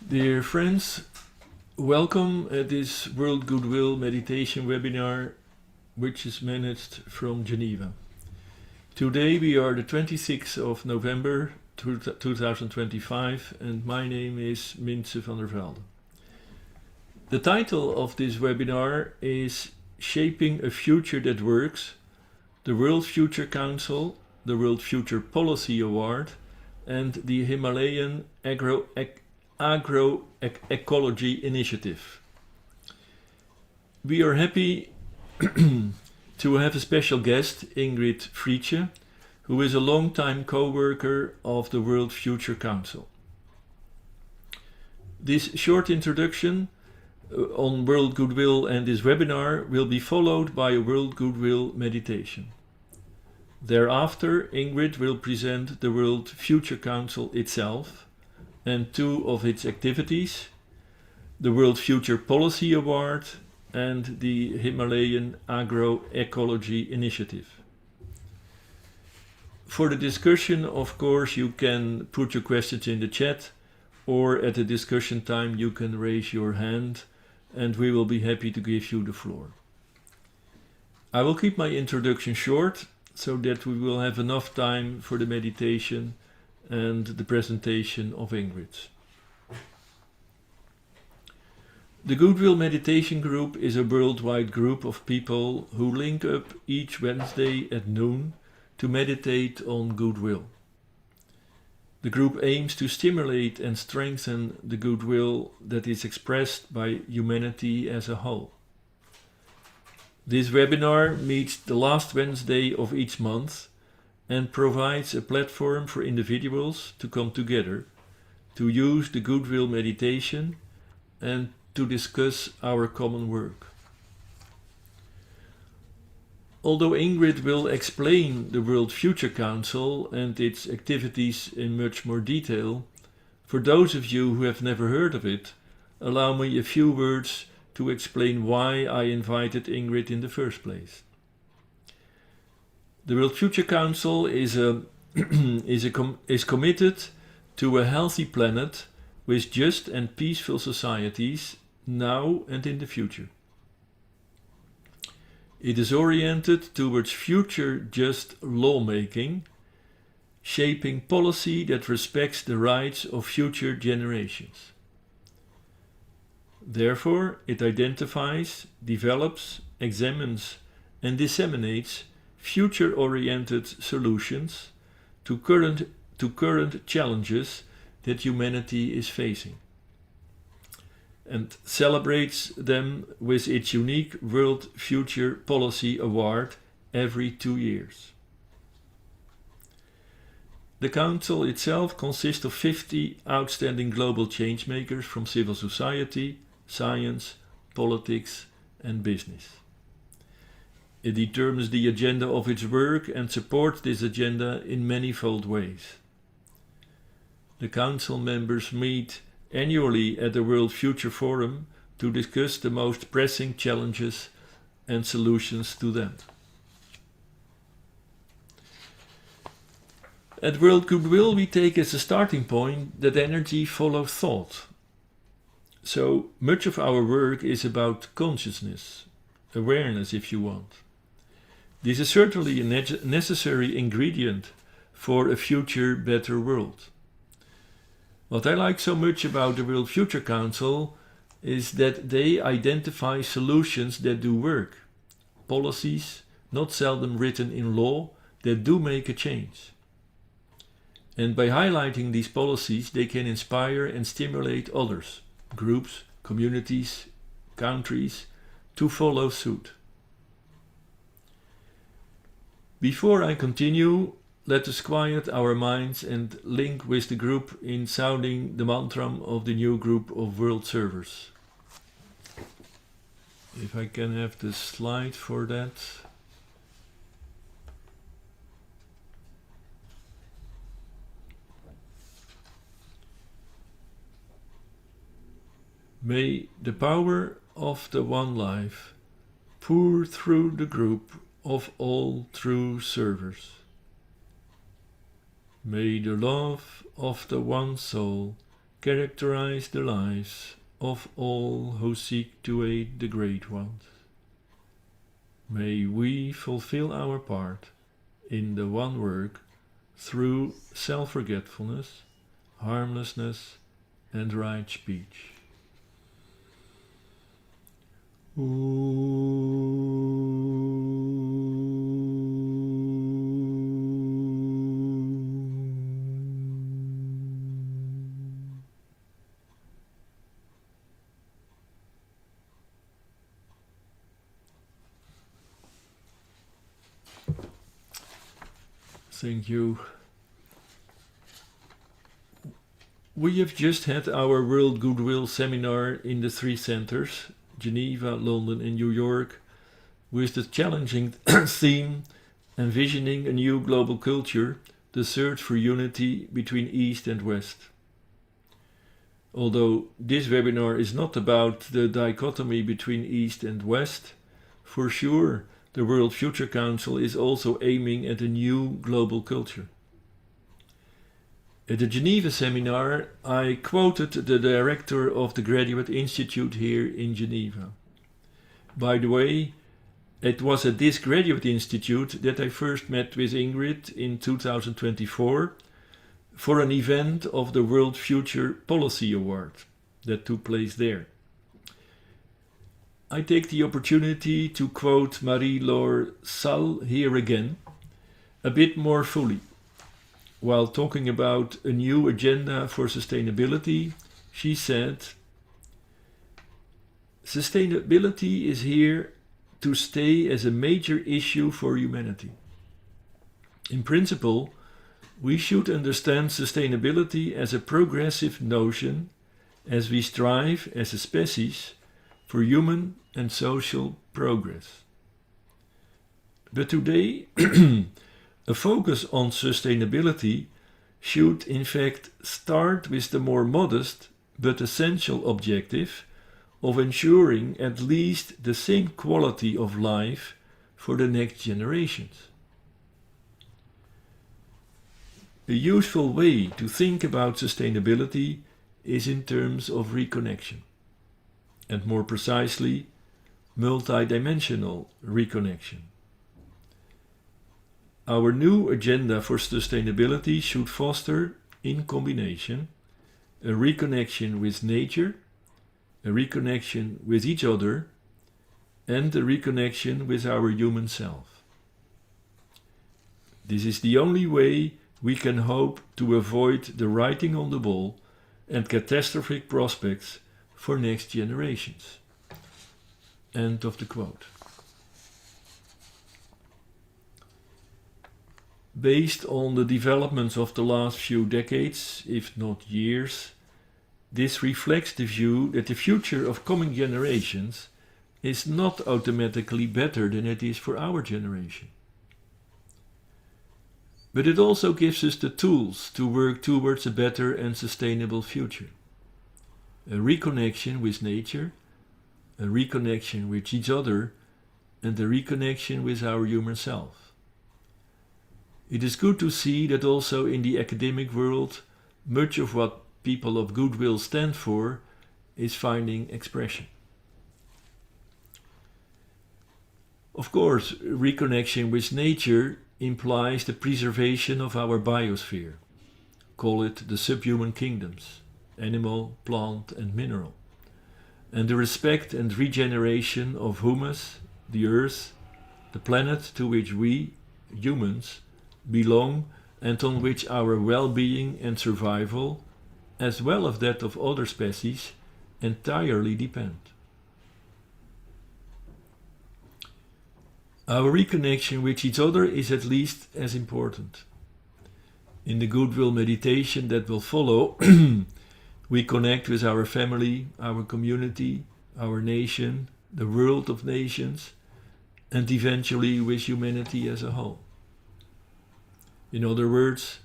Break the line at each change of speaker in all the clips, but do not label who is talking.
Dear friends, welcome at this World Goodwill meditation webinar, which is managed from Geneva. Today we are the 26th of November 2025 and my name is Mintse van der Velde. The title of this webinar is Shaping a Future That Works, the World Future Council, the World Future Policy Award and the Himalayan Agroecology Initiative. We are happy to have a special guest, Ingrid Frietje, who is a long-time co-worker of the World Future Council. This short introduction on World Goodwill and this webinar will be followed by a World Goodwill meditation. Thereafter, Ingrid will present the World Future Council itself and two of its activities, the World Future Policy Award and the Himalayan Agroecology Initiative. For the discussion, of course, you can put your questions in the chat, or at the discussion time you can raise your hand and we will be happy to give you the floor. I will keep my introduction short so that we will have enough time for the meditation and the presentation of Ingrid. The Goodwill Meditation Group is a worldwide group of people who link up each Wednesday at noon to meditate on goodwill. The group aims to stimulate and strengthen the goodwill that is expressed by humanity as a whole. This webinar meets the last Wednesday of each month and provides a platform for individuals to come together, to use the Goodwill meditation and to discuss our common work. Although Ingrid will explain the World Future Council and its activities in much more detail, for those of you who have never heard of it, allow me a few words to explain why I invited Ingrid in the first place. The World Future Council is committed to a healthy planet with just and peaceful societies now and in the future. It is oriented towards future just lawmaking, shaping policy that respects the rights of future generations. Therefore, it identifies, develops, examines and disseminates future-oriented solutions to current challenges that humanity is facing, and celebrates them with its unique World Future Policy Award every 2 years. The Council itself consists of 50 outstanding global changemakers from civil society, science, politics and business. It determines the agenda of its work and supports this agenda in manifold ways. The Council members meet annually at the World Future Forum to discuss the most pressing challenges and solutions to them. At World Goodwill we take as a starting point that energy follows thought. So much of our work is about consciousness, awareness if you want. This is certainly a necessary ingredient for a future better world. What I like so much about the World Future Council is that they identify solutions that do work, policies, not seldom written in law, that do make a change. And by highlighting these policies, they can inspire and stimulate others, groups, communities, countries, to follow suit. Before I continue, let us quiet our minds and link with the group in sounding the mantra of the new group of world servers. If I can have the slide for that. May the power of the One Life pour through the group of all true servers. May the love of the One Soul characterize the lives of all who seek to aid the great ones. May we fulfill our part in the one work through self-forgetfulness, harmlessness, and right speech. Thank you. We have just had our World Goodwill seminar in the three centers, Geneva, London and New York, with the challenging theme Envisioning a New Global Culture, the search for unity between East and West. Although this webinar is not about the dichotomy between East and West, for sure the World Future Council is also aiming at a new global culture. At the Geneva seminar, I quoted the director of the Graduate Institute here in Geneva. By the way, it was at this Graduate Institute that I first met with Ingrid in 2024 for an event of the World Future Policy Award that took place there. I take the opportunity to quote Marie-Laure Salle here again, a bit more fully. While talking about a new agenda for sustainability, she said, "Sustainability is here to stay as a major issue for humanity. In principle, we should understand sustainability as a progressive notion as we strive as a species for human and social progress. But today, a focus on sustainability should in fact start with the more modest but essential objective of ensuring at least the same quality of life for the next generations. A useful way to think about sustainability is in terms of reconnection, and more precisely, multidimensional reconnection. Our new agenda for sustainability should foster, in combination, a reconnection with nature, a reconnection with each other, and a reconnection with our human self. This is the only way we can hope to avoid the writing on the wall and catastrophic prospects for next generations." End of the quote. Based on the developments of the last few decades, if not years, this reflects the view that the future of coming generations is not automatically better than it is for our generation. But it also gives us the tools to work towards a better and sustainable future. A reconnection with nature, a reconnection with each other, and a reconnection with our human self. It is good to see that also in the academic world, much of what people of Goodwill stand for is finding expression. Of course, reconnection with nature implies the preservation of our biosphere. Call it the subhuman kingdoms, animal, plant and mineral, and the respect and regeneration of humus, the earth, the planet to which we, humans, belong and on which our well-being and survival, as well as that of other species, entirely depend. Our reconnection with each other is at least as important. In the Goodwill meditation that will follow, we connect with our family, our community, our nation, the world of nations, and eventually with humanity as a whole. In other words,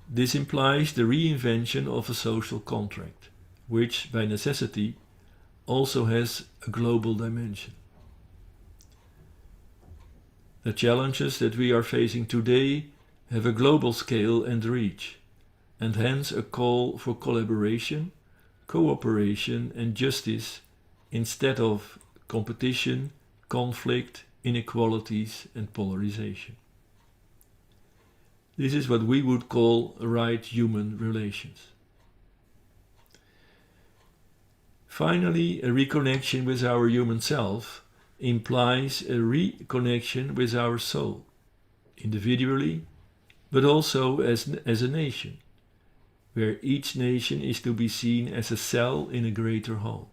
this implies the reinvention of a social contract, which, by necessity, also has a global dimension. The challenges that we are facing today have a global scale and reach, and hence a call for collaboration, cooperation and justice instead of competition, conflict, inequalities and polarization. This is what we would call right human relations. Finally, a reconnection with our human self implies a reconnection with our soul, individually, but also as a nation, where each nation is to be seen as a cell in a greater whole.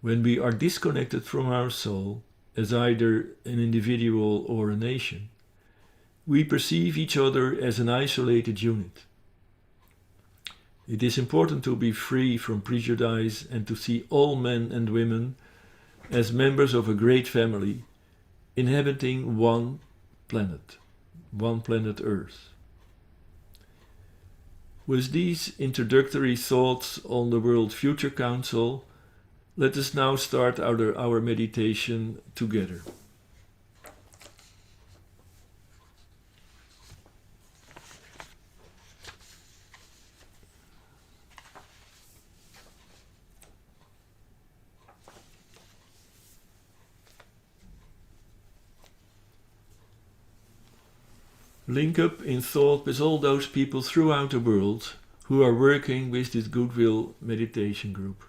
When we are disconnected from our soul, as either an individual or a nation, we perceive each other as an isolated unit. It is important to be free from prejudice and to see all men and women as members of a great family, inhabiting one planet Earth. With these introductory thoughts on the World Future Council, let us now start our meditation together. Link up in thought with all those people throughout the world who are working with this Goodwill meditation group.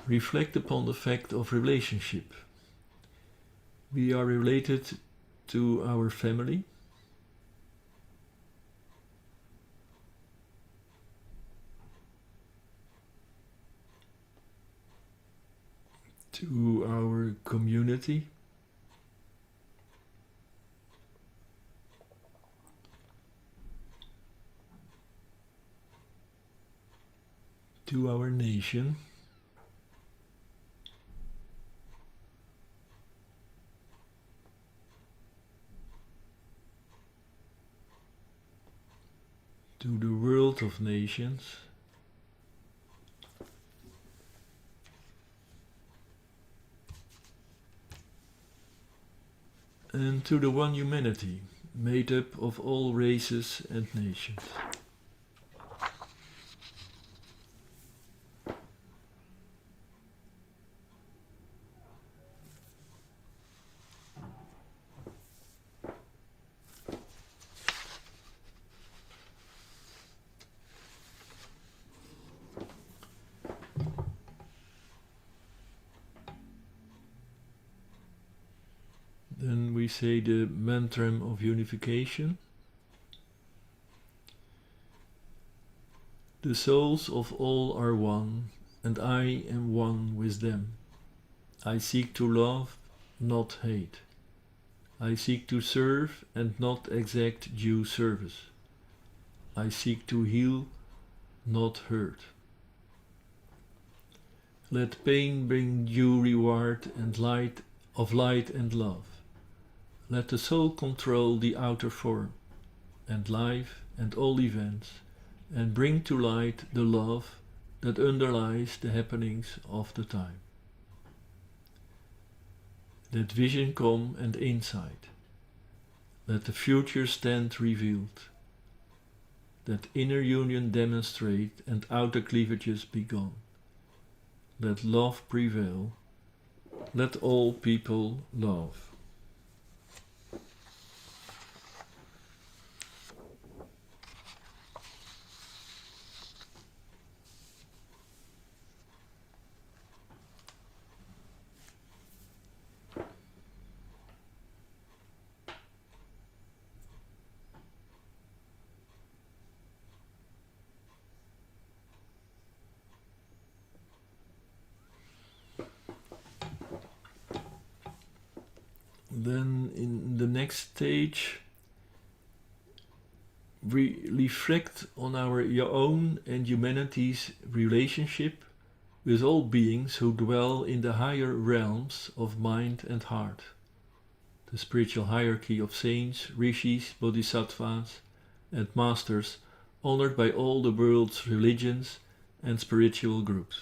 Reflect upon the fact of relationship. We are related to our family, to our community, to our nation, to the world of nations, and to the one humanity, made up of all races and nations. Then we say the mantra of unification. The souls of all are one, and I am one with them. I seek to love, not hate. I seek to serve and not exact due service. I seek to heal, not hurt. Let pain bring due reward and light and love. Let the soul control the outer form, and life and all events, and bring to light the love that underlies the happenings of the time. Let vision come and insight. Let the future stand revealed. Let inner union demonstrate and outer cleavages be gone. Let love prevail. Let all people love. in the next stage, we reflect on our own and humanity's relationship with all beings who dwell in the higher realms of mind and heart, the spiritual hierarchy of saints, rishis, bodhisattvas, and masters honored by all the world's religions and spiritual groups.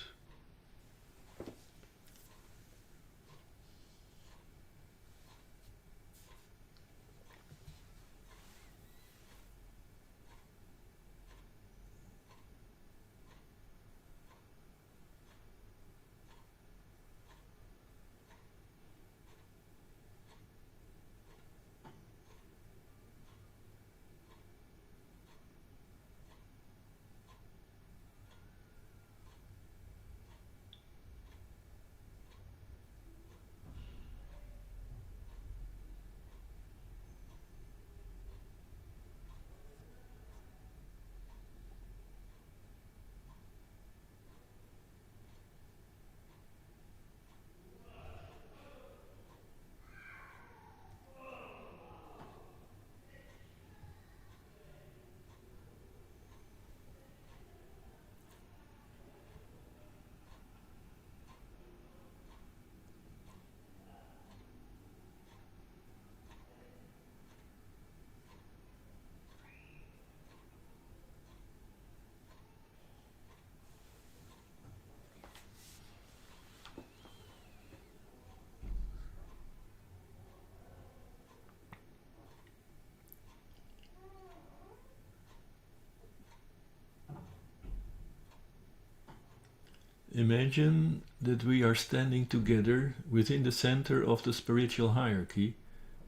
Imagine that we are standing together within the center of the spiritual hierarchy,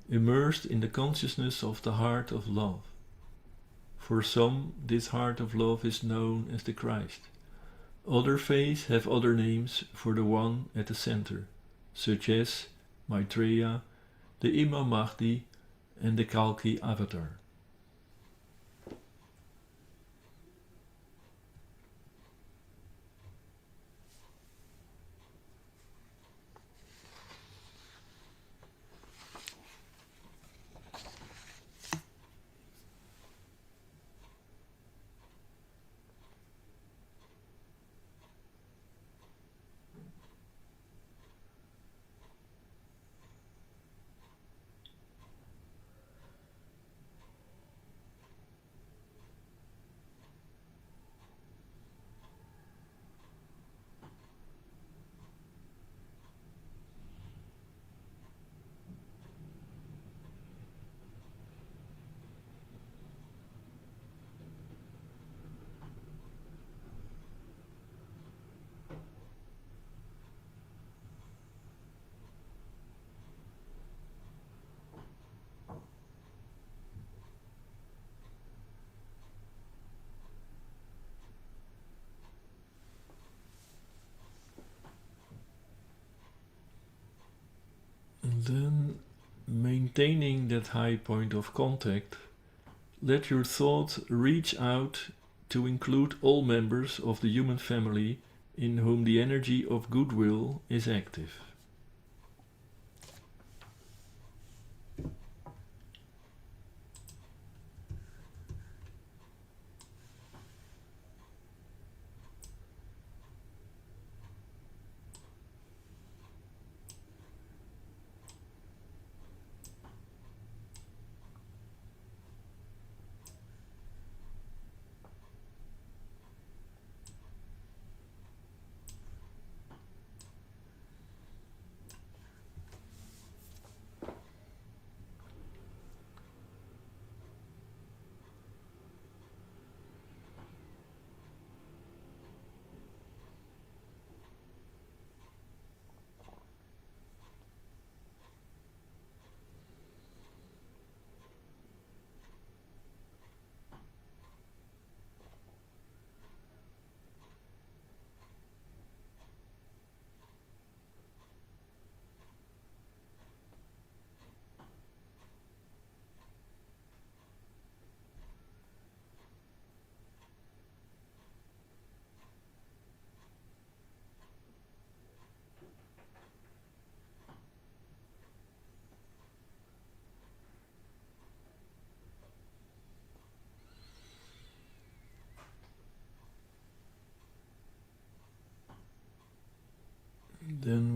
immersed in the consciousness of the heart of love. For some, this heart of love is known as the Christ. Other faiths have other names for the one at the center, such as Maitreya, the Imam Mahdi, and the Kalki Avatar. And then, maintaining that high point of contact, let your thought reach out to include all members of the human family in whom the energy of goodwill is active.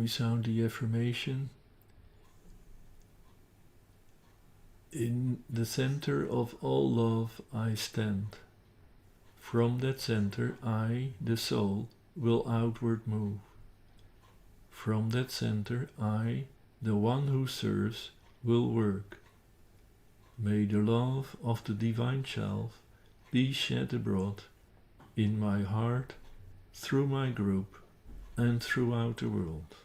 we sound the affirmation. In the center of all love I stand. From that center I, the soul, will outward move. From that center I, the one who serves, will work. May the love of the divine self be shed abroad in my heart, through my group, and throughout the world.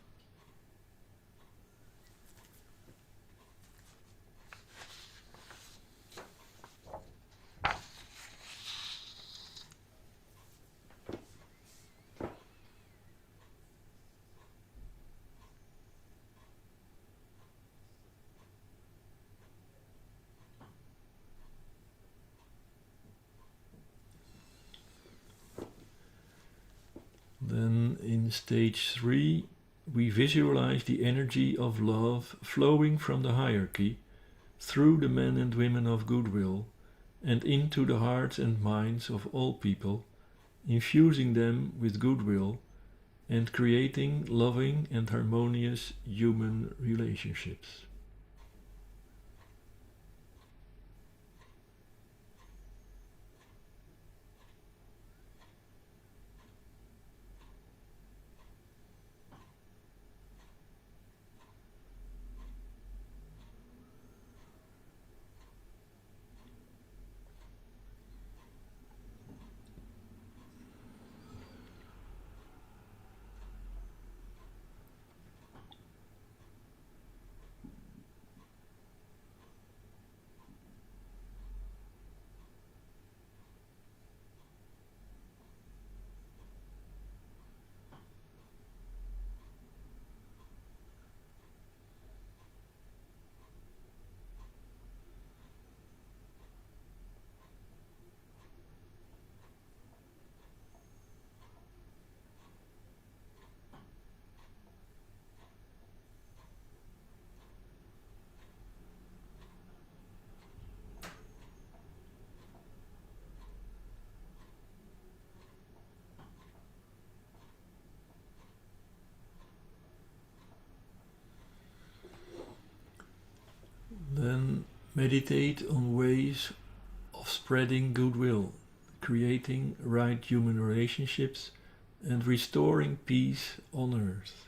Then in stage 3, we visualize the energy of love flowing from the hierarchy through the men and women of Goodwill and into the hearts and minds of all people, infusing them with goodwill and creating loving and harmonious human relationships. Then meditate on ways of spreading goodwill, creating right human relationships, and restoring peace on earth.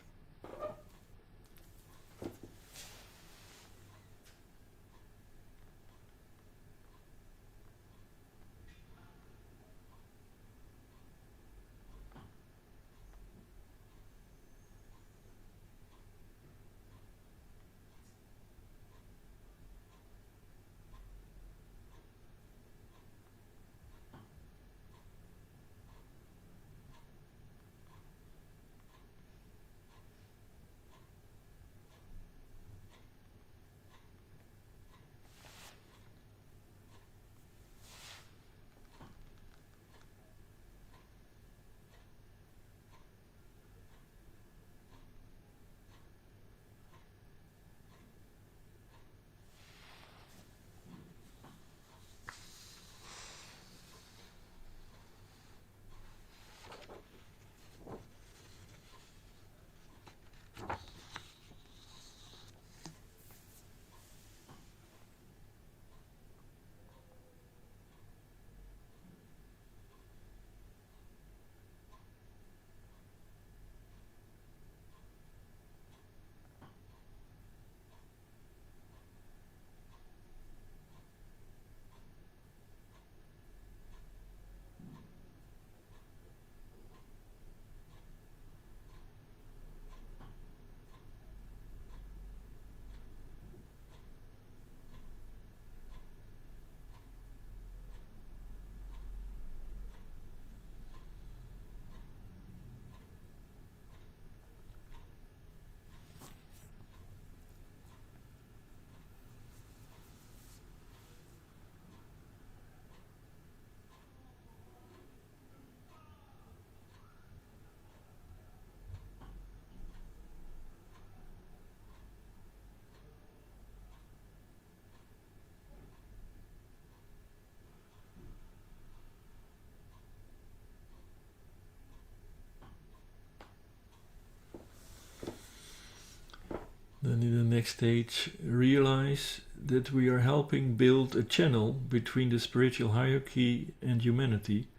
next stage, realize that we are helping build a channel between the spiritual hierarchy and humanity,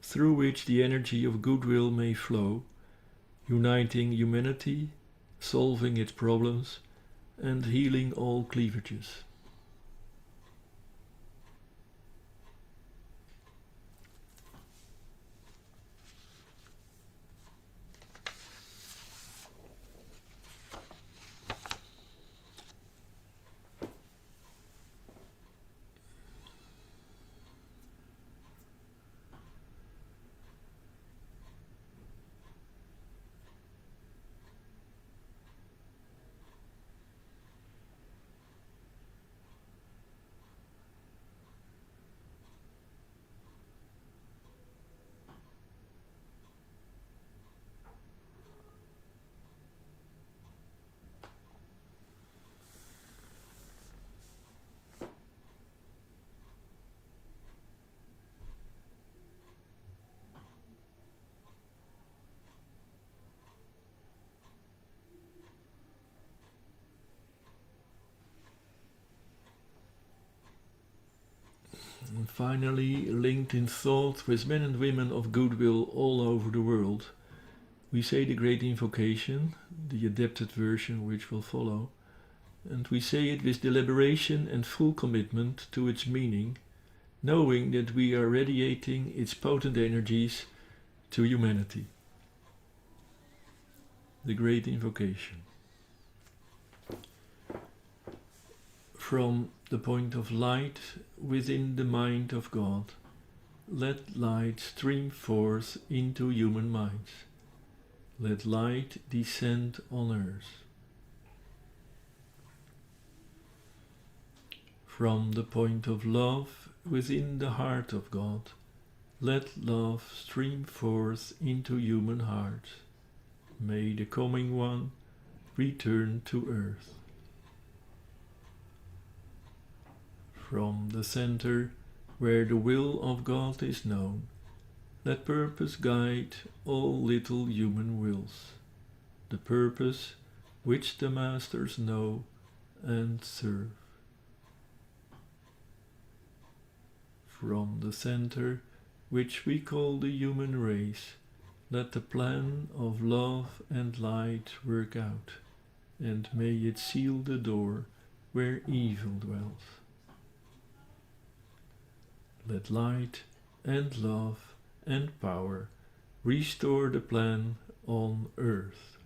through which the energy of goodwill may flow, uniting humanity, solving its problems, and healing all cleavages. And finally, linked in thought with men and women of goodwill all over the world, we say the great invocation, the adapted version which will follow, and we say it with deliberation and full commitment to its meaning, knowing that we are radiating its potent energies to humanity. The great invocation. From the point of light within the mind of God, let light stream forth into human minds. Let light descend on earth. From the point of love within the heart of God, let love stream forth into human hearts. May the coming one return to earth. From the center where the will of God is known, let purpose guide all little human wills, the purpose which the masters know and serve. From the center which we call the human race, let the plan of love and light work out, and may it seal the door where evil dwells. Let light and love and power restore the plan on earth.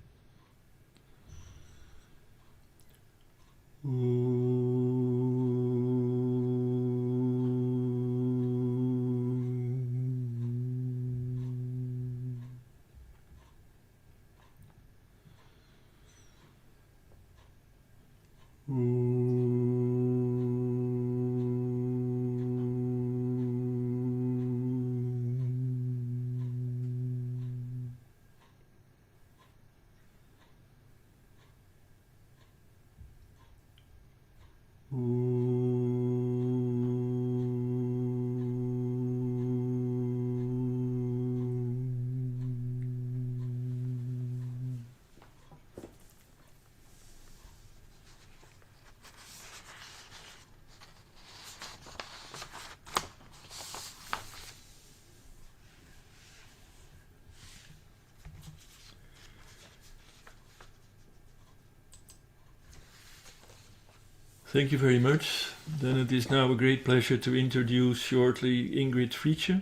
Thank you very much. Then it is now a great pleasure to introduce shortly Ingrid Frietje.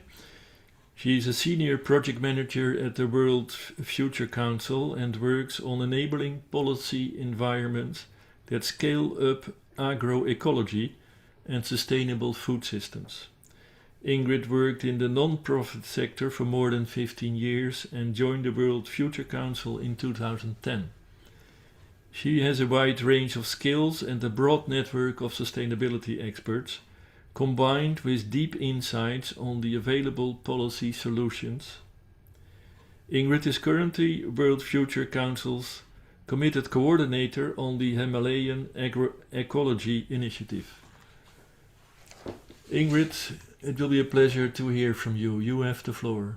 She is a senior project manager at the World Future Council and works on enabling policy environments that scale up agroecology and sustainable food systems. Ingrid worked in the non-profit sector for more than 15 years and joined the World Future Council in 2010. She has a wide range of skills and a broad network of sustainability experts, combined with deep insights on the available policy solutions. Ingrid is currently World Future Council's committed coordinator on the Himalayan Agroecology initiative. Ingrid, it will be a pleasure to hear from you. You have the floor.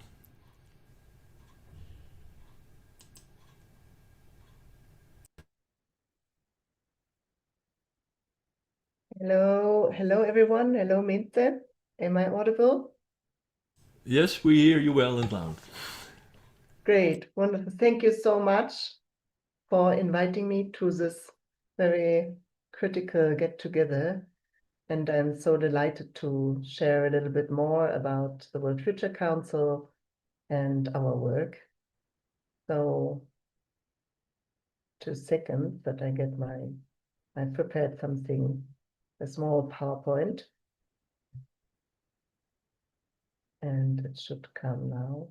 hello everyone. Hello, Minte. Am I audible?
Yes, we hear you well and loud.
Great, wonderful. Thank you so much for inviting me to this very critical get-together. And I'm so delighted to share a little bit more about the World Future Council and our work. So 2 seconds that I get I prepared something, a small PowerPoint, and it should come now.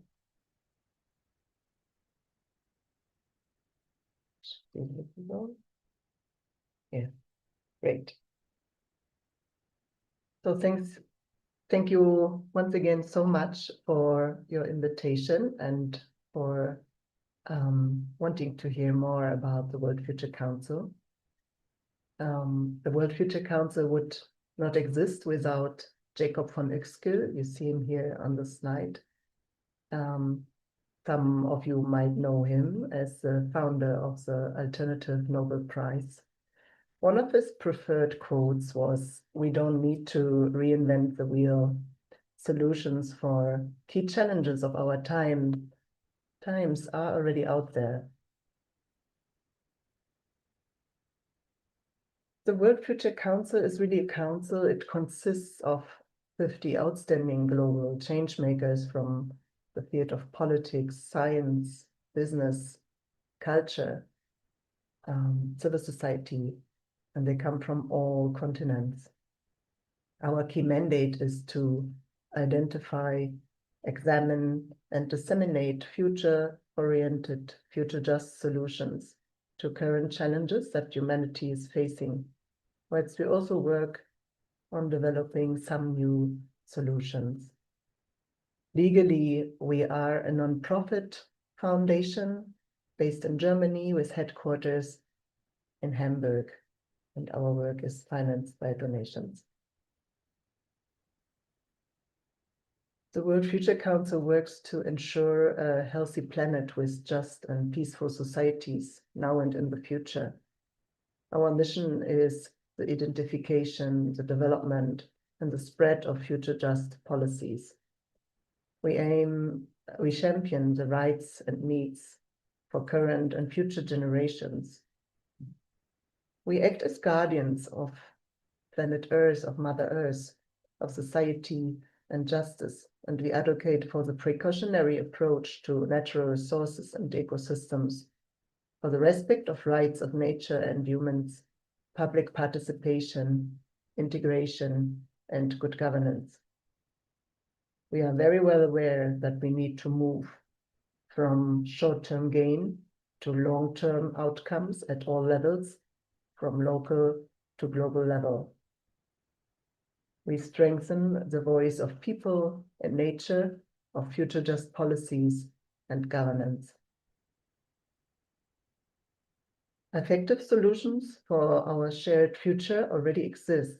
Should be visible. Yeah, great. So thank you once again so much for your invitation and for wanting to hear more about the World Future Council. The World Future Council would not exist without Jacob von Uexküll. You see him here on the slide. Some of you might know him as the founder of the Alternative Nobel Prize. One of his preferred quotes was, "We don't need to reinvent the wheel. Solutions for key challenges of our times are already out there." The World Future Council is really a council. It consists of 50 outstanding global change makers from the field of politics, science, business, culture, civil society, and they come from all continents. Our key mandate is to identify, examine, and disseminate future-oriented, future-just solutions to current challenges that humanity is facing, whilst we also work on developing some new solutions. Legally, we are a non-profit foundation based in Germany with headquarters in Hamburg, and our work is financed by donations. The World Future Council works to ensure a healthy planet with just and peaceful societies now and in the future. Our mission is the identification, the development, and the spread of future just policies. We champion the rights and needs for current and future generations. We act as guardians of planet Earth, of Mother Earth, of society and justice, and we advocate for the precautionary approach to natural resources and ecosystems, for the respect of rights of nature and humans, public participation, integration, and good governance. We are very well aware that we need to move from short-term gain to long-term outcomes at all levels, from local to global level. We strengthen the voice of people and nature, of future just policies and governance. Effective solutions for our shared future already exist.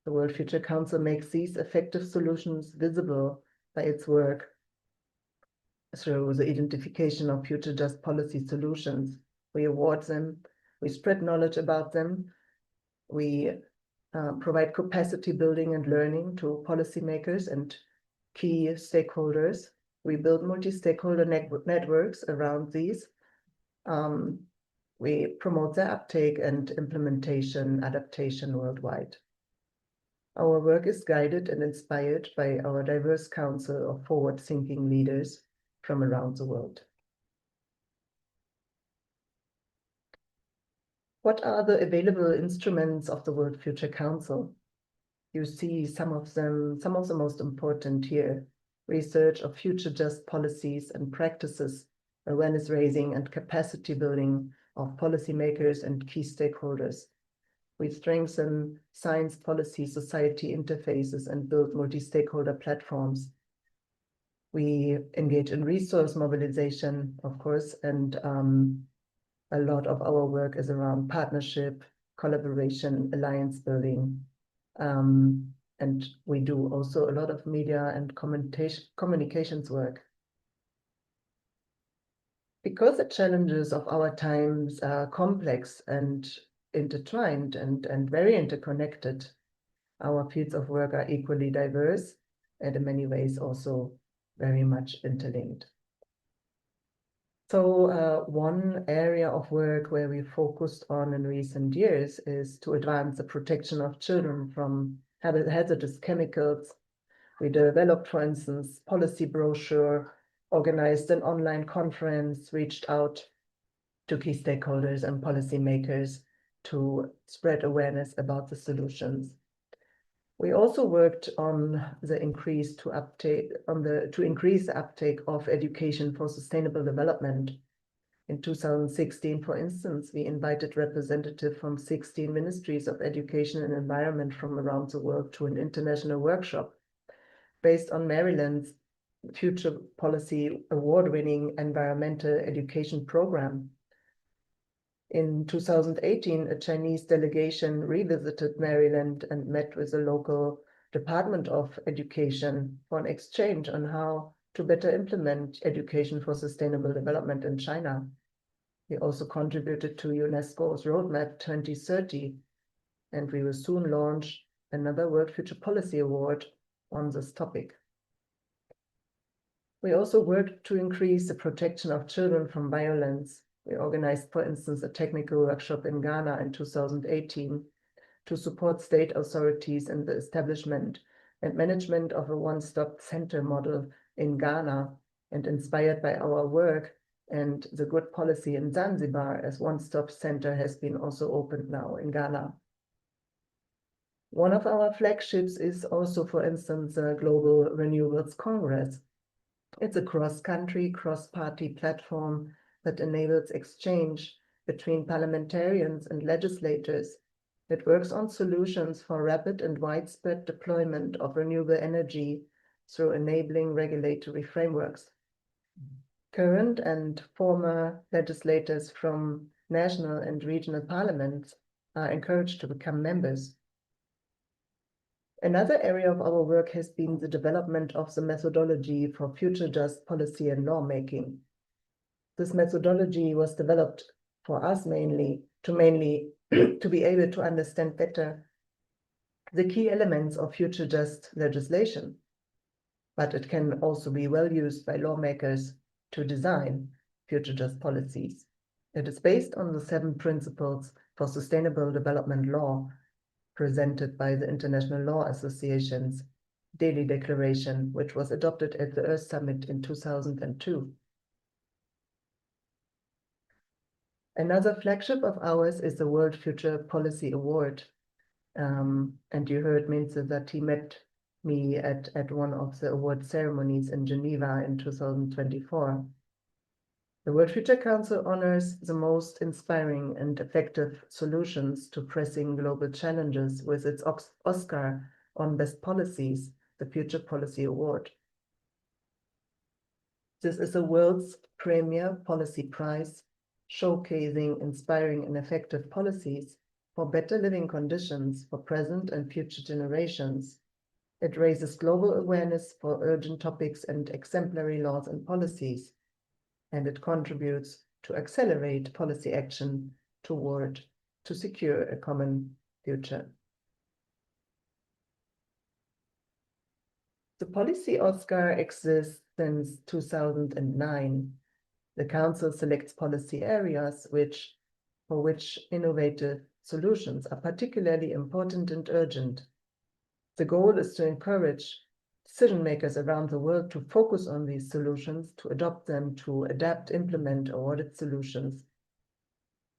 The World Future Council makes these effective solutions visible by its work through the identification of future just policy solutions. We award them, we spread knowledge about them, we provide capacity building and learning to policymakers and key stakeholders. We build multi-stakeholder networks around these. We promote their uptake and implementation, adaptation worldwide. Our work is guided and inspired by our diverse council of forward-thinking leaders from around the world. What are the available instruments of the World Future Council? You see some of the most important here: research of future just policies and practices, awareness raising and capacity building of policymakers and key stakeholders. We strengthen science policy society interfaces and build multi-stakeholder platforms. We engage in resource mobilization, of course, and a lot of our work is around partnership, collaboration, alliance building. And we do also a lot of media and communications work. Because the challenges of our times are complex and intertwined and very interconnected, Our fields of work are equally diverse and in many ways also very much interlinked. So one area of work where we focused on in recent years is to advance the protection of children from hazardous chemicals. We developed, for instance, policy brochure, organized an online conference, reached out to key stakeholders and policymakers to spread awareness about the solutions. We also worked on the increase to increase the uptake of education for sustainable development. In 2016, for instance, we invited representatives from 16 ministries of education and environment from around the world to an international workshop based on Maryland's Future Policy award-winning environmental education program. In 2018, a Chinese delegation revisited Maryland and met with the local Department of Education for an exchange on how to better implement education for sustainable development in China. We also contributed to UNESCO's Roadmap 2030, and we will soon launch another World Future Policy Award on this topic. We also worked to increase the protection of children from violence. We organized, for instance, a technical workshop in Ghana in 2018 to support state authorities in the establishment and management of a one-stop center model in Ghana, and inspired by our work and the good policy in Zanzibar, as one-stop center has been also opened now in Ghana. One of our flagships is also, for instance, the Global Renewables Congress. It's a cross-country, cross-party platform that enables exchange between parliamentarians and legislators. It works on solutions for rapid and widespread deployment of renewable energy through enabling regulatory frameworks. Current and former legislators from national and regional parliaments are encouraged to become members. Another area of our work has been the development of the methodology for future just policy and lawmaking. This methodology was developed for us mainly to be able to understand better the key elements of future just legislation, but it can also be well used by lawmakers to design future just policies. It is based on the 7 principles for sustainable development law presented by the International Law Association's Daily Declaration, which was adopted at the Earth Summit in 2002. Another flagship of ours is the World Future Policy Award. And you heard Minze that he met me at one of the award ceremonies in Geneva in 2024. The World Future Council honors the most inspiring and effective solutions to pressing global challenges with its Oscar on Best Policies, the Future Policy Award. This is the world's premier policy prize, showcasing inspiring and effective policies for better living conditions for present and future generations. It raises global awareness for urgent topics and exemplary laws and policies, and it contributes to accelerate policy action to secure a common future. The Policy Oscar exists since 2009. The Council selects policy areas for which innovative solutions are particularly important and urgent. The goal is to encourage decision makers around the world to focus on these solutions, to adopt them, to adapt, implement awarded solutions.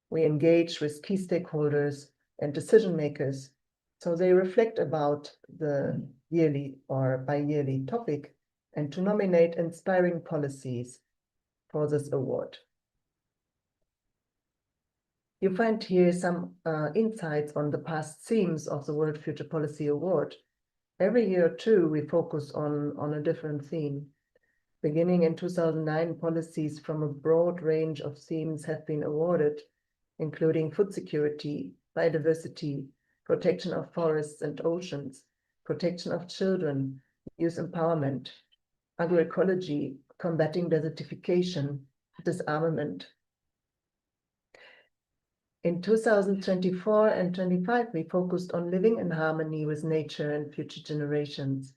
We engage with key stakeholders and decision makers so they reflect about the yearly or bi-yearly topic and to nominate inspiring policies for this award. You find here some insights on the past themes of the World Future Policy Award. Every year or two, we focus on a different theme. Beginning in 2009, policies from a broad range of themes have been awarded, including food security, biodiversity, protection of forests and oceans, protection of children, youth empowerment, agroecology, combating desertification, disarmament. In 2024 and 25, we focused on living in harmony with nature and future generations.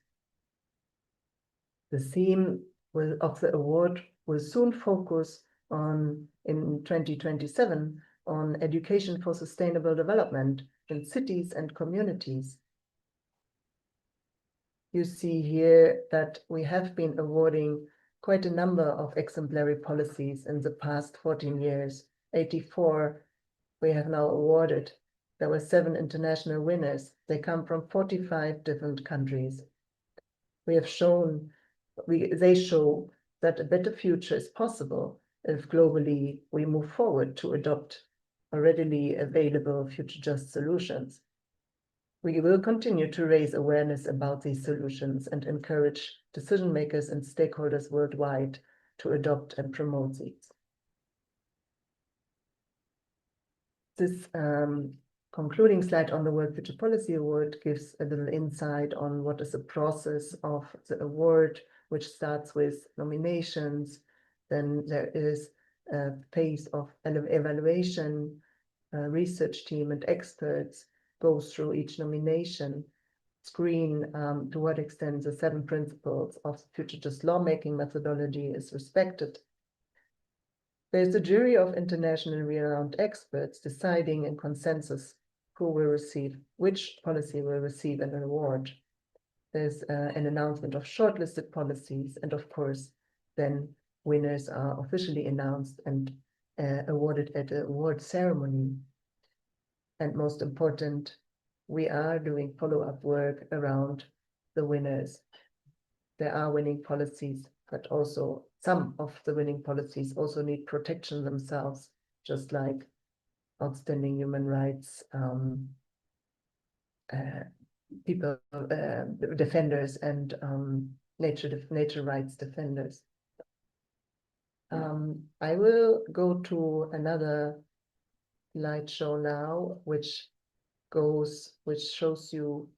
The theme of the award will soon focus on, in 2027, on education for sustainable development in cities and communities. You see here that we have been awarding quite a number of exemplary policies in the past 14 years. 84 we have now awarded. There were 7 international winners. They come from 45 different countries. We have shown, they show that a better future is possible if globally we move forward to adopt readily available future just solutions. We will continue to raise awareness about these solutions and encourage decision makers and stakeholders worldwide to adopt and promote these. This concluding slide on the World Future Policy Award gives a little insight on what is the process of the award, which starts with nominations. Then there is a phase of evaluation. A research team and experts go through each nomination, screen to what extent the 7 principles of future just lawmaking methodology is respected. There's a jury of internationally renowned experts deciding in consensus who will receive, which policy will receive an award. There's an announcement of shortlisted policies, and of course, then winners are officially announced and awarded at the award ceremony. And most important, we are doing follow-up work around the winners. There are winning policies, but also some of the winning policies also need protection themselves, just like outstanding human rights people, defenders, and nature rights defenders. I will go to another slideshow now, which shows you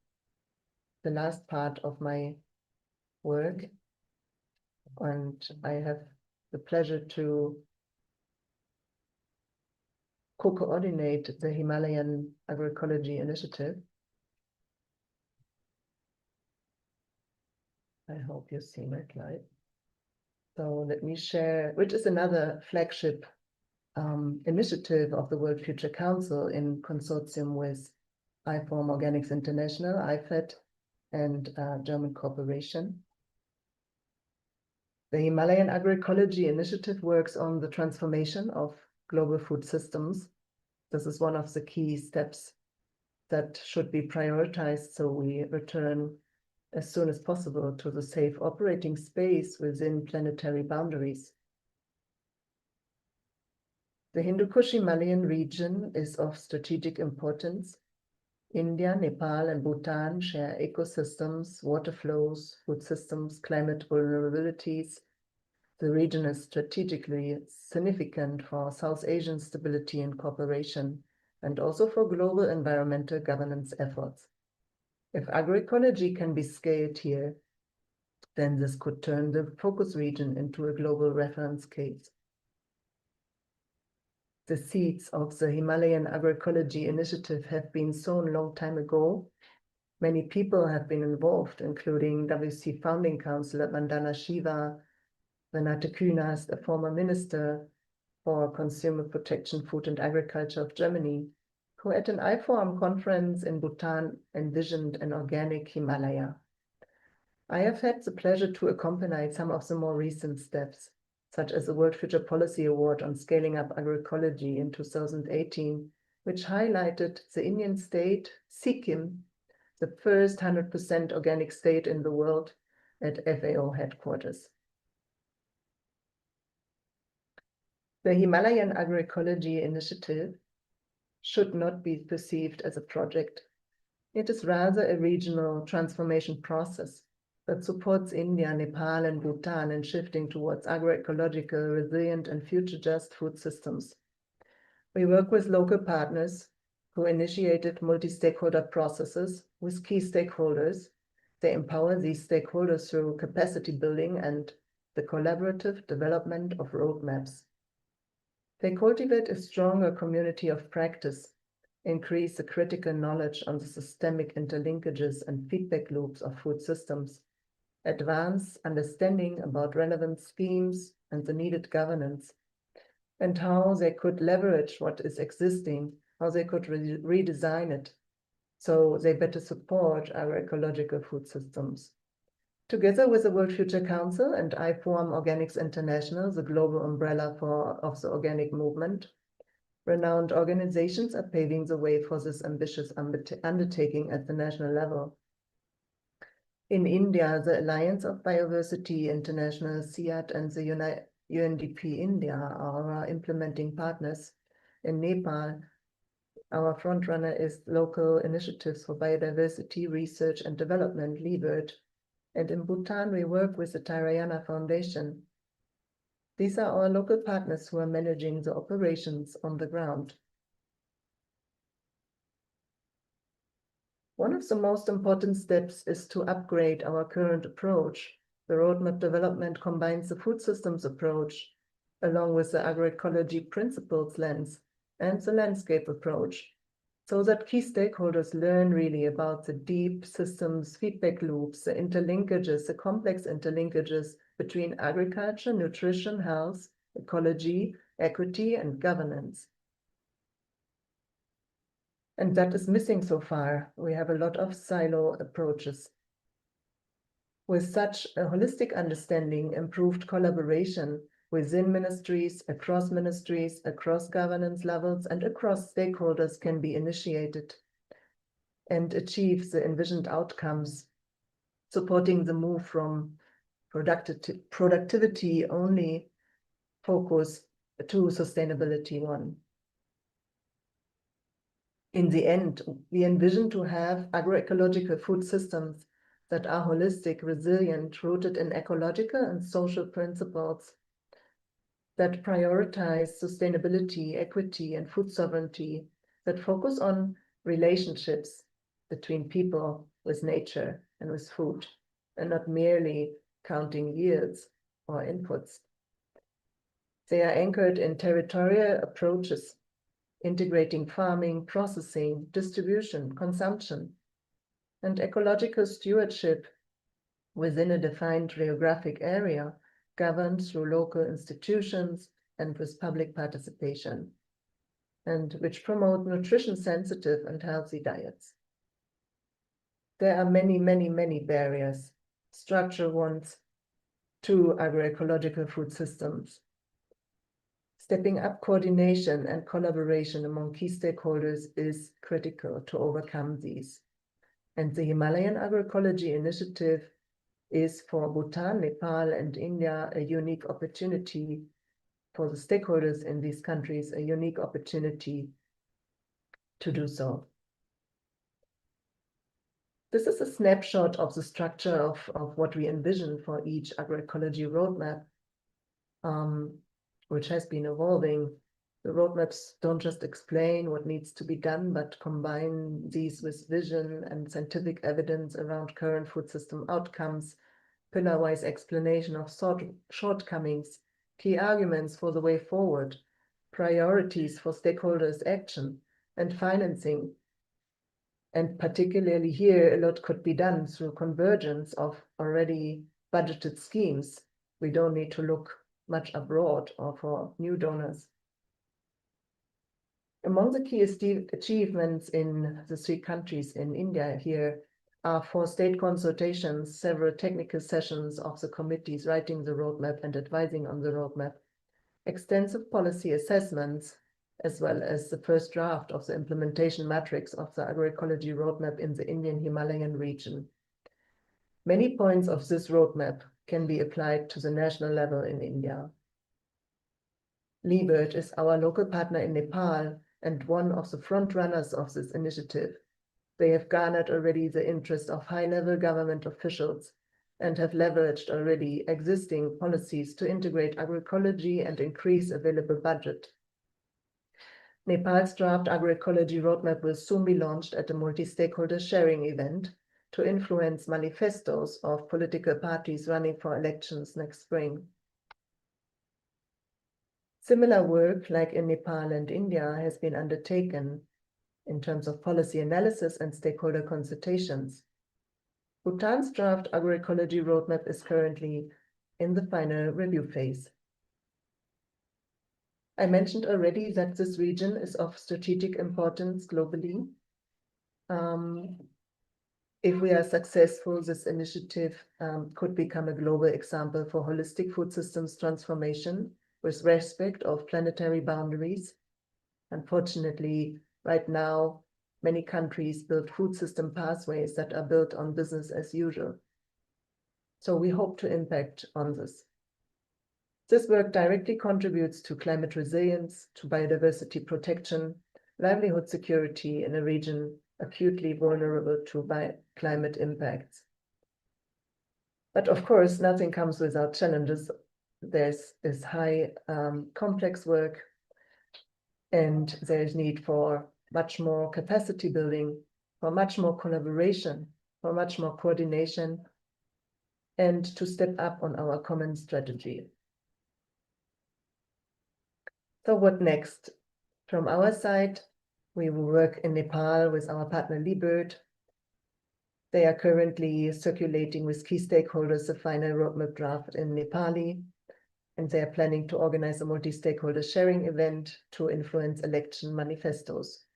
the last part of my work. And I have the pleasure to co-coordinate the Himalayan Agroecology Initiative. I hope you see my slide. So let me share, which is another flagship initiative of the World Future Council in consortium with IFORM Organics International, IFET, and German corporation. The Himalayan Agroecology Initiative works on the transformation of global food systems. This is one of the key steps that should be prioritized, so we return as soon as possible to the safe operating space within planetary boundaries. The Hindu-Kush Himalayan region is of strategic importance. India, Nepal, and Bhutan share ecosystems, water flows, food systems, climate vulnerabilities. The region is strategically significant for South Asian stability and cooperation, and also for global environmental governance efforts. If agroecology can be scaled here, then this could turn the focus region into a global reference case. The seeds of the Himalayan Agroecology Initiative have been sown a long time ago. Many people have been involved, including WC founding councillor Vandana Shiva, Renate Künast, a former minister for Consumer Protection, Food and Agriculture of Germany, who at an IFORM conference in Bhutan envisioned an organic Himalaya. I have had the pleasure to accompany some of the more recent steps, such as the World Future Policy Award on Scaling Up Agroecology in 2018, which highlighted the Indian state, Sikkim, the first 100% organic state in the world, at FAO headquarters. The Himalayan Agroecology Initiative should not be perceived as a project. It is rather a regional transformation process that supports India, Nepal, and Bhutan in shifting towards agroecological, resilient, and future-just food systems. We work with local partners who initiated multi-stakeholder processes with key stakeholders. They empower these stakeholders through capacity building and the collaborative development of roadmaps. They cultivate a stronger community of practice, increase the critical knowledge on the systemic interlinkages and feedback loops of food systems, advance understanding about relevant schemes and the needed governance, and how they could leverage what is existing, how they could redesign it, so they better support our ecological food systems. Together with the World Future Council and IFOAM Organics International, the global umbrella of the organic movement, renowned organizations are paving the way for this ambitious undertaking at the national level. In India, the Alliance of Biodiversity International, CIAT, and the UNDP India are our implementing partners. In Nepal, our frontrunner is Local Initiatives for Biodiversity Research and Development, LIBIRD, and in Bhutan we work with the Tyrayana Foundation. These are our local partners who are managing the operations on the ground. One of the most important steps is to upgrade our current approach. The roadmap development combines the food systems approach along with the agroecology principles lens and the landscape approach, so that key stakeholders learn really about the deep systems feedback loops, the interlinkages, the complex interlinkages between agriculture, nutrition, health, ecology, equity, and governance. And that is missing so far. We have a lot of silo approaches. With such a holistic understanding, improved collaboration within ministries, across governance levels, and across stakeholders can be initiated and achieve the envisioned outcomes, supporting the move from productivity only focus to sustainability one. In the end, we envision to have agroecological food systems that are holistic, resilient, rooted in ecological and social principles, that prioritize sustainability, equity, and food sovereignty, that focus on relationships between people with nature and with food, and not merely counting yields or inputs. They are anchored in territorial approaches, integrating farming, processing, distribution, consumption, and ecological stewardship within a defined geographic area, governed through local institutions and with public participation, and which promote nutrition-sensitive and healthy diets. There are many, many, many barriers, structural ones, to agroecological food systems. Stepping up coordination and collaboration among key stakeholders is critical to overcome these. And the Himalayan Agroecology Initiative is for Bhutan, Nepal, and India a unique opportunity for the stakeholders in these countries, a unique opportunity to do so. This is a snapshot of the structure of what we envision for each agroecology roadmap, which has been evolving. The roadmaps don't just explain what needs to be done, but combine these with vision and scientific evidence around current food system outcomes, pillar-wise explanation of shortcomings, key arguments for the way forward, priorities for stakeholders' action, and financing. And particularly here, a lot could be done through convergence of already budgeted schemes. We don't need to look much abroad or for new donors. Among the key achievements in the 3 countries in India here are 4 state consultations, several technical sessions of the committees writing the roadmap and advising on the roadmap, extensive policy assessments, as well as the first draft of the implementation matrix of the agroecology roadmap in the Indian Himalayan region. Many points of this roadmap can be applied to the national level in India. LIBIRD is our local partner in Nepal and one of the front runners of this initiative. They have garnered already the interest of high-level government officials and have leveraged already existing policies to integrate agroecology and increase available budget. Nepal's draft agroecology roadmap will soon be launched at a multi-stakeholder sharing event to influence manifestos of political parties running for elections next spring. Similar work, like in Nepal and India, has been undertaken in terms of policy analysis and stakeholder consultations. Bhutan's draft agroecology roadmap is currently in the final review phase. I mentioned already that this region is of strategic importance globally. If we are successful, this initiative could become a global example for holistic food systems transformation with respect of planetary boundaries. Unfortunately, right now, many countries build food system pathways that are built on business as usual. So we hope to impact on this. This work directly contributes to climate resilience, to biodiversity protection, livelihood security in a region acutely vulnerable to climate impacts. But of course, nothing comes without challenges. There's this high complex work, and there's need for much more capacity building, for much more collaboration, for much more coordination, and to step up on our common strategy. So what next? From our side, we will work in Nepal with our partner Liebert. They are currently circulating with key stakeholders the final roadmap draft in Nepali, and they are planning to organize a multi-stakeholder sharing event to influence election manifestos.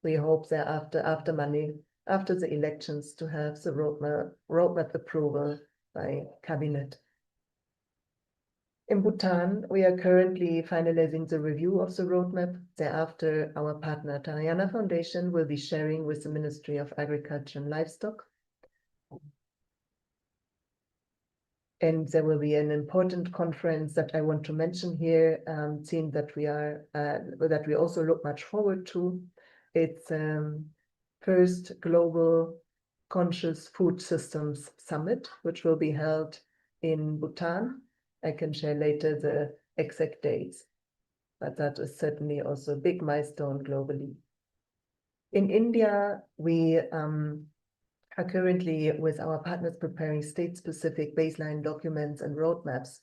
We hope thereafter, after the elections, to have the roadmap approval by cabinet. In Bhutan, we are currently finalizing the review of the roadmap. Thereafter, our partner Tarayana Foundation will be sharing with the Ministry of Agriculture and Livestock. And there will be an important conference that I want to mention here, seeing that we also look much forward to. It's first Global Conscious Food Systems Summit, which will be held in Bhutan. I can share later the exact dates, but that is certainly also a big milestone globally. In India, we are currently with our partners preparing state-specific baseline documents and roadmaps.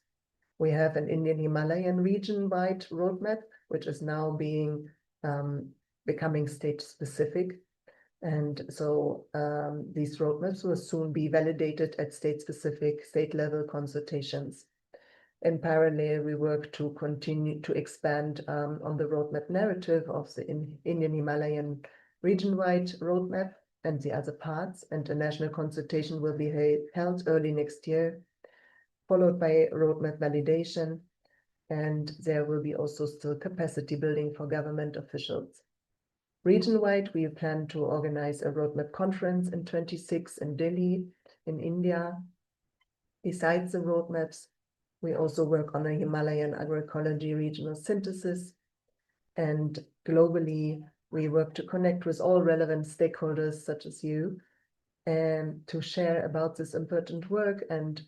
We have an Indian Himalayan region-wide roadmap, which is now becoming state-specific. And so these roadmaps will soon be validated at state-specific, state-level consultations. In parallel, we work to continue to expand on the roadmap narrative of the Indian Himalayan region-wide roadmap and the other parts, and a national consultation will be held early next year, followed by roadmap validation, and there will be also still capacity building for government officials. Region-wide, we plan to organize a roadmap conference in 26 in Delhi, in India. Besides the roadmaps, we also work on a Himalayan agroecology regional synthesis, and globally, we work to connect with all relevant stakeholders such as you and to share about this important work and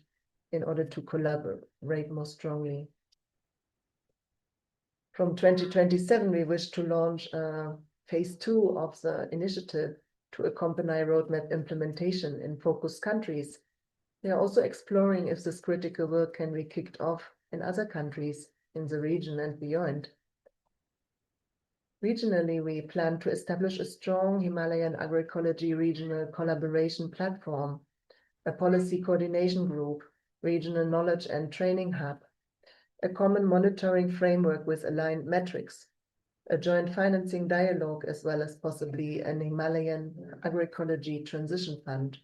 in order to collaborate more strongly. From 2027, we wish to launch phase 2 of the initiative to accompany roadmap implementation in focus countries. We are also exploring if this critical work can be kicked off in other countries in the region and beyond. Regionally, we plan to establish a strong Himalayan agroecology regional collaboration platform, a policy coordination group, regional knowledge and training hub, a common monitoring framework with aligned metrics, a joint financing dialogue, as well as possibly an Himalayan agroecology transition fund.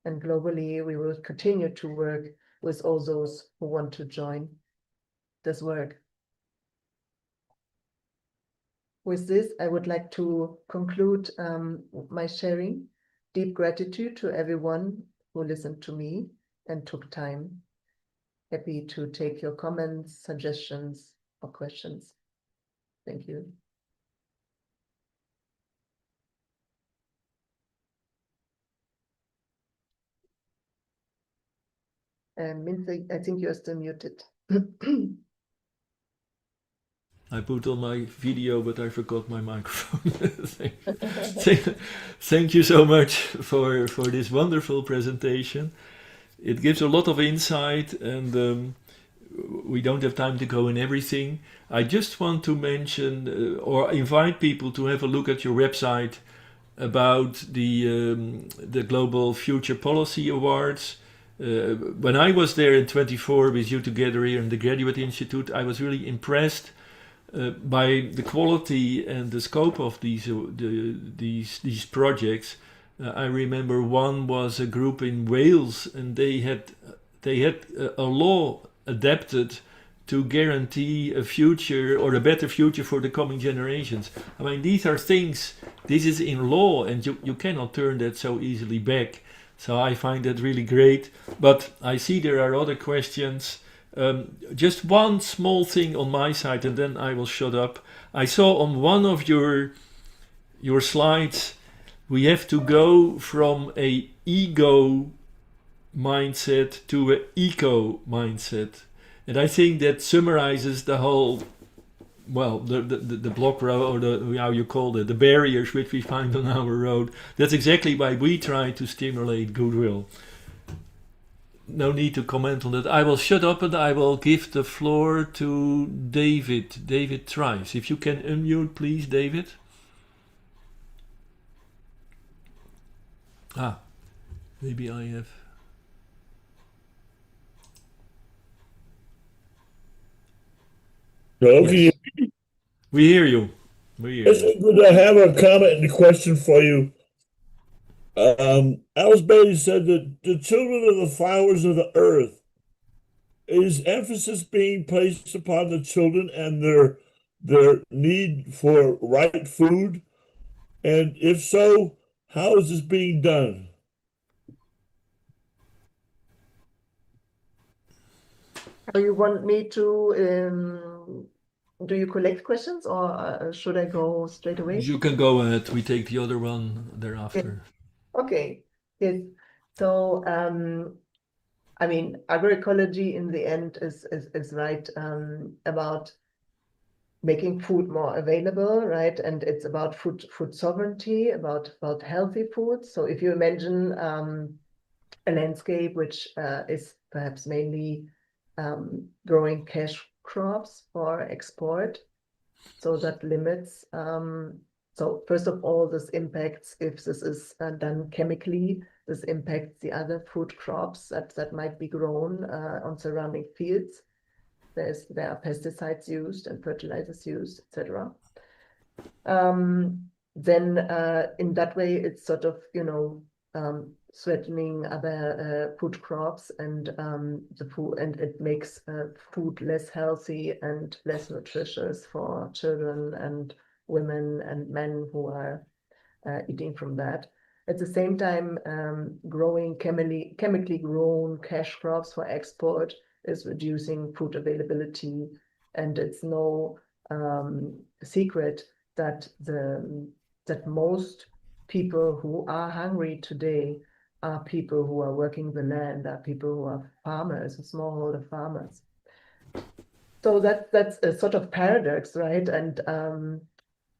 And globally, we will continue to work with all those who want to join this work. With this, I would like to conclude my sharing. Deep gratitude to everyone who listened to me and took time. Happy to take your comments, suggestions, or questions. Thank you. Minze, I think you're still muted.
I put on my video, but I forgot my microphone. Thank you so much for this wonderful presentation. It gives a lot of insight, and we don't have time to go in everything. I just want to mention or invite people to have a look at your website about the Global Future Policy Awards. When I was there in 24 with you together here in the Graduate Institute, I was really impressed by the quality and the scope of these projects. I remember one was a group in Wales, and they had a law adapted to guarantee a future or a better future for the coming generations. I mean, these are things. This is in law, and you cannot turn that so easily back. So I find that really great. But I see there are other questions. Just one small thing on my side, and then I will shut up. I saw on one of your slides, we have to go from a ego mindset to an eco mindset, and I think that summarizes the whole. Well, the block road, or the how you call it, the barriers which we find on our road. That's exactly why we try to stimulate goodwill. No need to comment on that. I will shut up and I will give the floor to David. David Trice. If you can unmute, please, David. Maybe I have.
Hello,
Yes. We hear you.
Yes, good. I have a comment and a question for you. Alice Bailey said that the children of the flowers of the earth, is emphasis being placed upon the children and their need for right food? And if so, how is this being done?
You want me to, do you collect questions or should I go straight away?
You can go ahead. We take the other one thereafter.
Okay, yes. So, I mean, agroecology in the end is right about making food more available, right? And it's about food sovereignty, about healthy food. So if you imagine a landscape which is perhaps mainly growing cash crops for export, so that limits. So first of all, this impacts, if this is done chemically, this impacts the other food crops that might be grown on surrounding fields. There are pesticides used and fertilizers used, etc. Then in that way, it's sort of, threatening other food crops and the food, and it makes food less healthy and less nutritious for children and women and men who are eating from that. At the same time, growing chemically grown cash crops for export is reducing food availability, and it's no secret that most people who are hungry today are people who are working the land, are people who are farmers, smallholder farmers. So that's a sort of paradox, right? And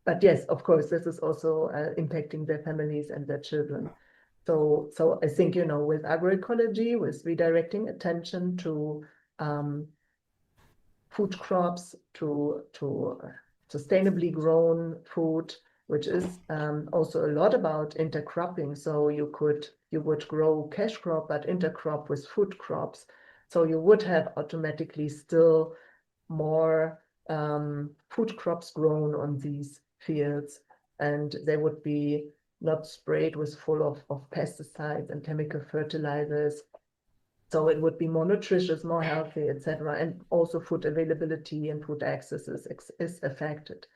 but yes, of course, this is also impacting their families and their children. So I think, with agroecology, with redirecting attention to food crops, to sustainably grown food, which is also a lot about intercropping. So you would grow cash crop, but intercrop with food crops. So you would have automatically still more food crops grown on these fields, and they would be not sprayed with full of pesticides and chemical fertilizers. So it would be more nutritious, more healthy, etc. And also food availability and food access is affected,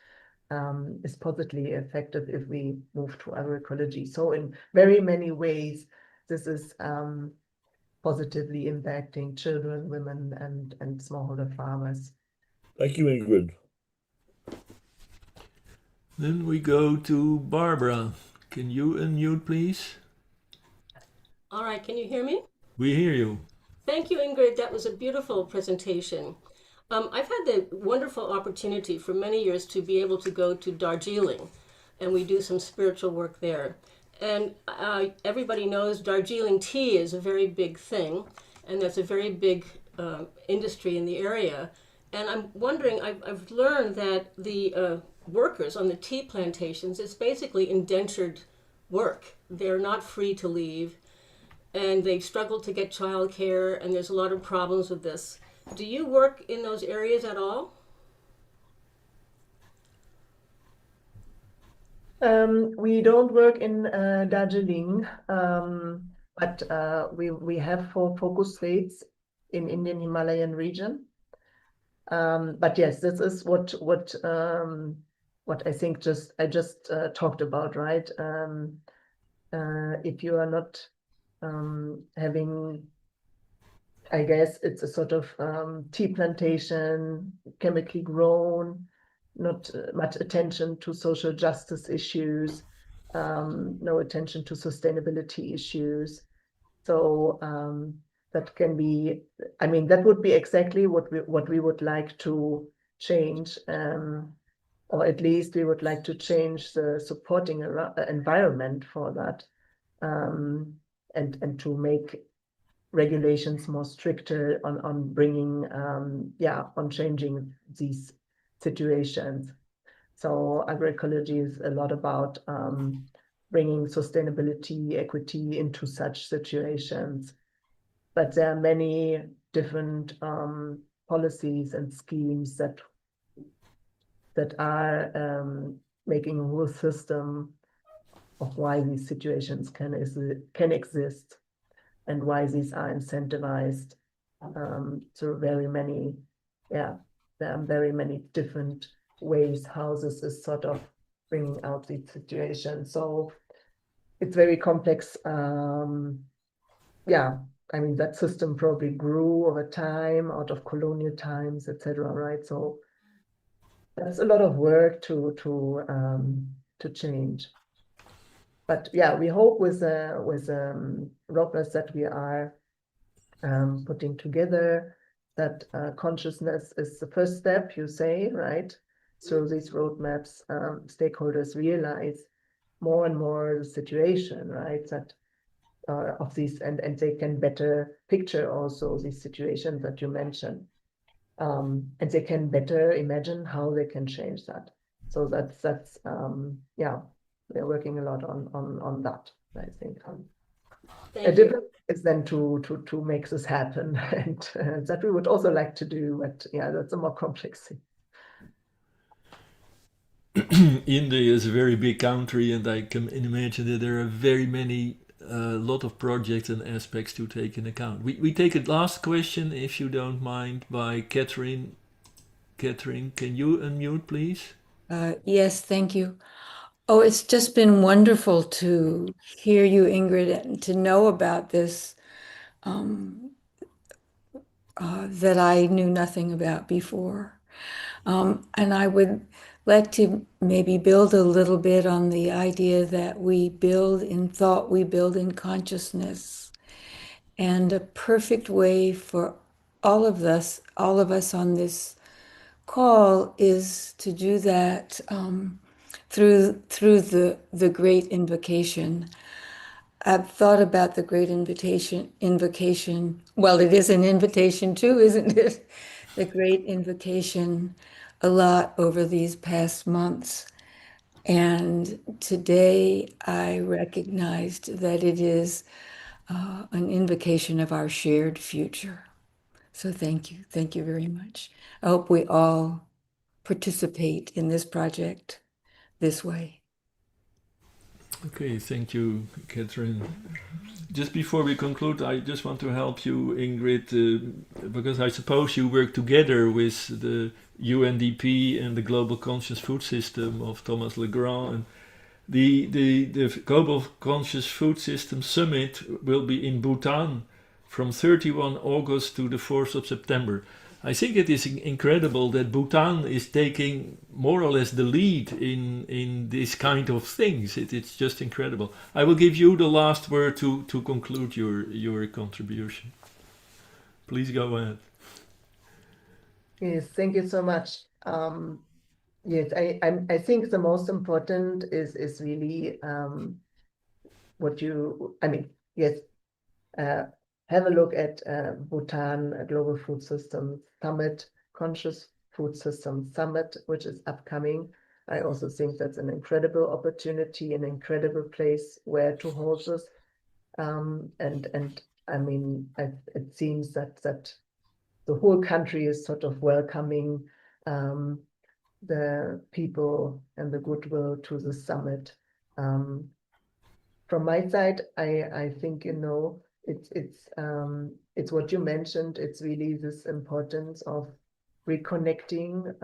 is positively affected if we move to agroecology. So in very many ways, this is positively impacting children, women, and smallholder farmers.
Thank you, Ingrid.
Then we go to Barbara. Can you unmute, please?
All right, can you hear me?
We hear you.
Thank you, Ingrid. That was a beautiful presentation. I've had the wonderful opportunity for many years to be able to go to Darjeeling, and we do some spiritual work there. And everybody knows Darjeeling tea is a very big thing, and that's a very big industry in the area. And I'm wondering, I've learned that the workers on the tea plantations, it's basically indentured work. They're not free to leave, and they struggle to get childcare, and there's a lot of problems with this. Do you work in those areas at all?
We don't work in Darjeeling, but we have 4 focus states in Indian Himalayan region. But yes, this is what I think I just talked about, right? If you are not having, I guess it's a sort of tea plantation, chemically grown, not much attention to social justice issues, no attention to sustainability issues. So that can be, I mean, that would be exactly what we would like to change, or at least we would like to change the supporting environment for that, and to make regulations more stricter on bringing, on changing these situations. So agroecology is a lot about bringing sustainability, equity into such situations. But there are many different policies and schemes that are making a whole system of why these situations can exist and why these are incentivized through very many, there are very many different ways how this is sort of bringing out these situations. So it's very complex. I mean, that system probably grew over time out of colonial times, etc. Right? So that's a lot of work to change. But yeah, we hope with roadmaps that we are putting together, that consciousness is the first step, you say, right? So these roadmaps, stakeholders realize more and more the situation, right? That of these, and they can better picture also these situations that you mentioned, and they can better imagine how they can change that. So that's we're working a lot on that, I think.
Thank
A
you.
different is then to make this happen, and that we would also like to do, but yeah, that's a more complex thing.
India is a very big country, and I can imagine that there are very many, lot of projects and aspects to take in account. We take a last question, if you don't mind, by Catherine. Catherine, can you unmute, please?
Yes, thank you. Oh, it's just been wonderful to hear you, Ingrid, and to know about this that I knew nothing about before. And I would like to maybe build a little bit on the idea that we build in thought, we build in consciousness. And a perfect way for all of us on this call is to do that through the great invocation. I've thought about the great invocation. Well, it is an invitation too, isn't it? The great invocation a lot over these past months. And today I recognized that it is an invocation of our shared future. So thank you. Thank you very much. I hope we all participate in this project this way.
Okay, thank you, Catherine. Just before we conclude, I just want to help you, Ingrid, because I suppose you work together with the UNDP and the Global Conscious Food System of Thomas Legrand. And the Global Conscious Food System Summit will be in Bhutan from 31 August to the 4th of September. I think it is incredible that Bhutan is taking more or less the lead in this kind of things. It's just incredible. I will give you the last word to conclude your contribution. Please go ahead.
Yes, thank you so much. Yes, I think the most important is really what you, I mean, yes, have a look at Bhutan, a Global Food System Summit, Conscious Food System Summit, which is upcoming. I also think that's an incredible opportunity, an incredible place where to hold this. And I mean, it seems that the whole country is sort of welcoming the people and the goodwill to the summit. From my side, I think, you know, it's what you mentioned. It's really this importance of reconnecting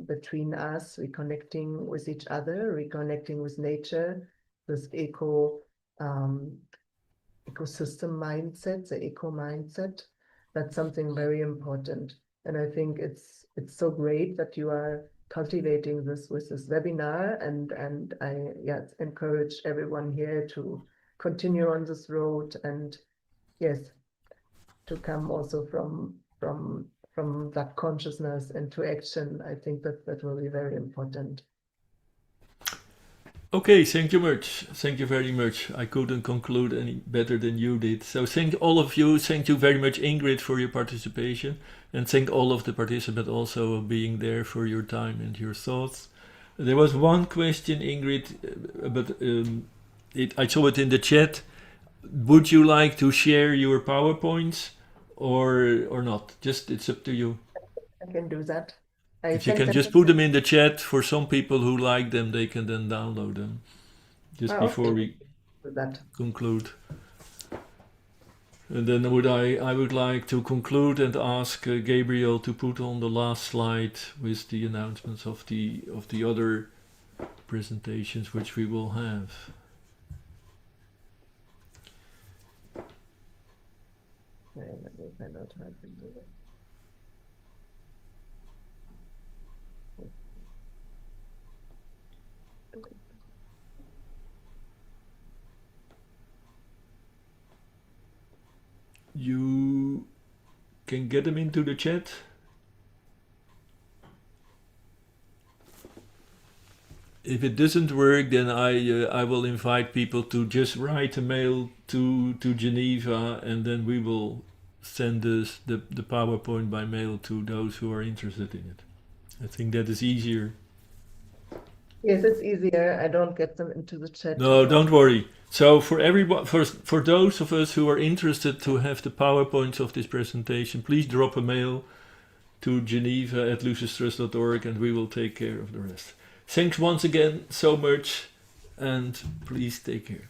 between us, reconnecting with each other, reconnecting with nature, this ecosystem mindset, the eco mindset. That's something very important. And I think it's so great that you are cultivating this with this webinar, and I encourage everyone here to continue on this road, and yes, to come also from that consciousness into action. I think that will be very important.
Okay, thank you much. Thank you very much. I couldn't conclude any better than you did. So thank all of you. Thank you very much, Ingrid, for your participation. And thank all of the participants also of being there for your time and your thoughts. There was one question, Ingrid, but I saw it in the chat. Would you like to share your PowerPoints or not? Just, it's up to you.
I can do that.
If you can just put them in the chat, for some people who like them, they can then download them. Just before we conclude. And then I would like to conclude and ask Gabriel to put on the last slide with the announcements of the other presentations which we will have.
Let me find out how I can do that.
You can get them into the chat. If it doesn't work, then I will invite people to just write a mail to Geneva, and then we will send us the PowerPoint by mail to those who are interested in it. I think that is easier.
Yes, it's easier. I don't get them into the chat.
No, don't worry. So for everybody, for those of us who are interested to have the PowerPoints of this presentation, please drop a mail to geneva@lucistrust.org, and we will take care of the rest. Thanks once again so much, and please take care.